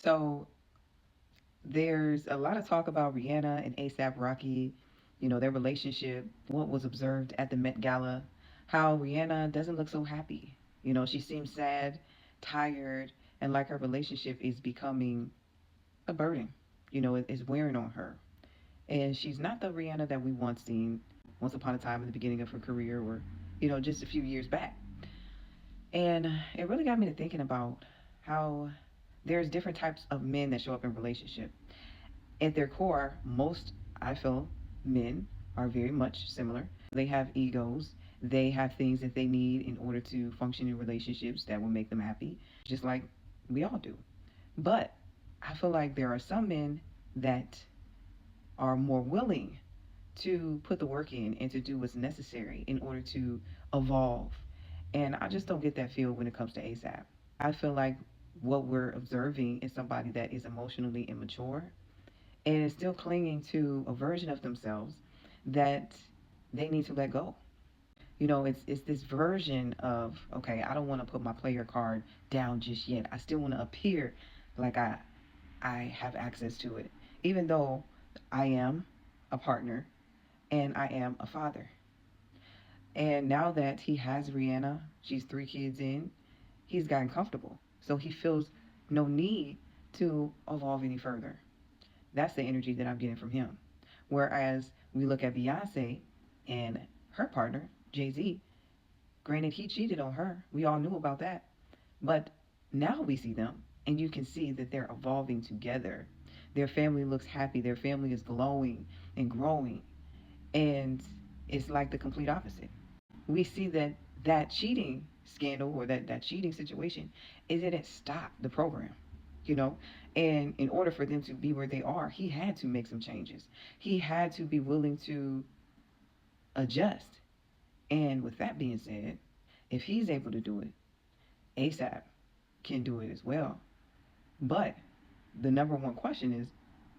So there's a lot of talk about Rihanna and ASAP Rocky, their relationship, what was observed at the Met Gala, how Rihanna doesn't look so happy. She seems sad, tired, and like her relationship is becoming a burden. It's wearing on her. And she's not the Rihanna that we once seen once upon a time in the beginning of her career or, just a few years back. And it really got me to thinking about how there's different types of men that show up in relationship. At their core, most, I feel, men are very much similar. They have egos. They have things that they need in order to function in relationships that will make them happy, just like we all do. But I feel like there are some men that are more willing to put the work in and to do what's necessary in order to evolve. And I just don't get that feel when it comes to ASAP. I feel like what we're observing is somebody that is emotionally immature and is still clinging to a version of themselves that they need to let go. It's this version of, okay, I don't want to put my player card down just yet. I still want to appear like I have access to it, even though I am a partner and I am a father. And now that he has Rihanna, she's 3 kids in, he's gotten comfortable. So he feels no need to evolve any further. That's the energy that I'm getting from him. Whereas we look at Beyonce and her partner, Jay Z, granted, he cheated on her. We all knew about that. But now we see them, and you can see that they're evolving together. Their family looks happy, their family is glowing and growing. And it's like the complete opposite. We see that that cheating scandal or that cheating situation, it didn't stop the program, you know? And in order for them to be where they are, he had to make some changes. He had to be willing to adjust. And with that being said, if he's able to do it, ASAP can do it as well. But the number one question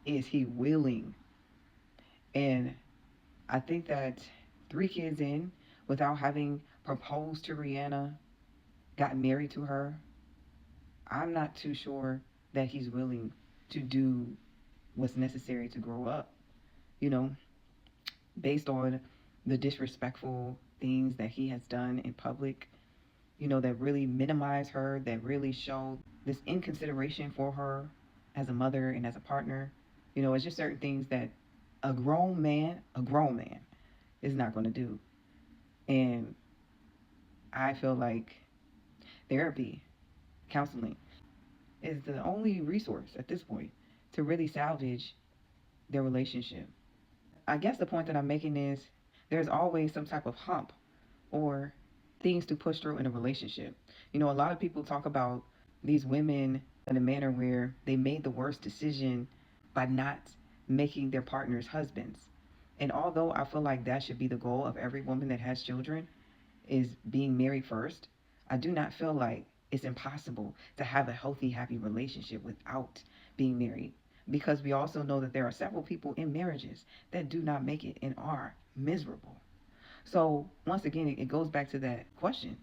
is he willing? And I think that 3 kids in, without having proposed to Rihanna, got married to her, I'm not too sure that he's willing to do what's necessary to grow up, you know, based on the disrespectful things that he has done in public, that really minimize her, that really show this inconsideration for her as a mother and as a partner. It's just certain things that a grown man is not going to do. And I feel like therapy, counseling, is the only resource at this point to really salvage their relationship. I guess the point that I'm making is there's always some type of hump or things to push through in a relationship. A lot of people talk about these women in a manner where they made the worst decision by not making their partners husbands. And although I feel like that should be the goal of every woman that has children, is being married first, I do not feel like it's impossible to have a healthy, happy relationship without being married. Because we also know that there are several people in marriages that do not make it and are miserable. So, once again, it goes back to that question: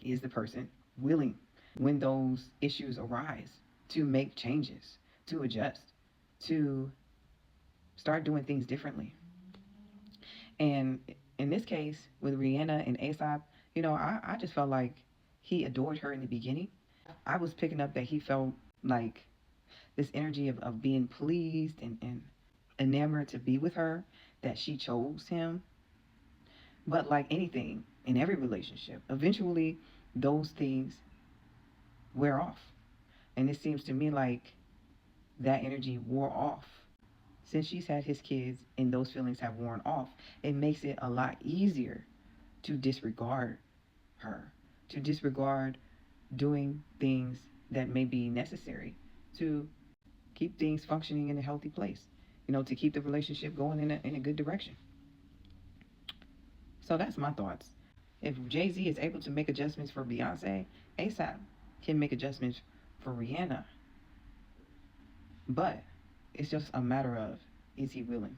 is the person willing, when those issues arise, to make changes, to adjust, to start doing things differently? And in this case, with Rihanna and ASAP, I just felt like he adored her in the beginning. I was picking up that he felt like this energy of being pleased and enamored to be with her, that she chose him. But like anything in every relationship, eventually those things wear off. And it seems to me like that energy wore off. Since she's had his kids and those feelings have worn off, it makes it a lot easier to disregard her, to disregard doing things that may be necessary to keep things functioning in a healthy place, to keep the relationship going in a good direction. So that's my thoughts. If Jay Z is able to make adjustments for Beyonce, ASAP can make adjustments for Rihanna. But it's just a matter of, is he willing?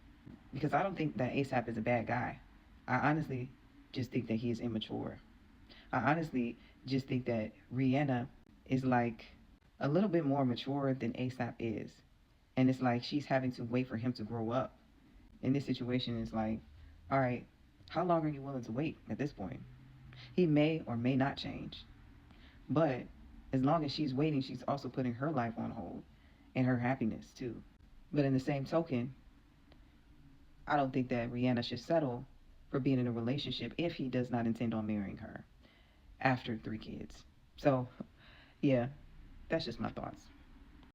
Because I don't think that ASAP is a bad guy. I honestly just think that he is immature. I honestly just think that Rihanna is like a little bit more mature than ASAP is. And it's like she's having to wait for him to grow up. In this situation, it's like, all right, how long are you willing to wait at this point? He may or may not change. But as long as she's waiting, she's also putting her life on hold and her happiness too. But in the same token, I don't think that Rihanna should settle for being in a relationship if he does not intend on marrying her after 3 kids. So, yeah, that's just my thoughts.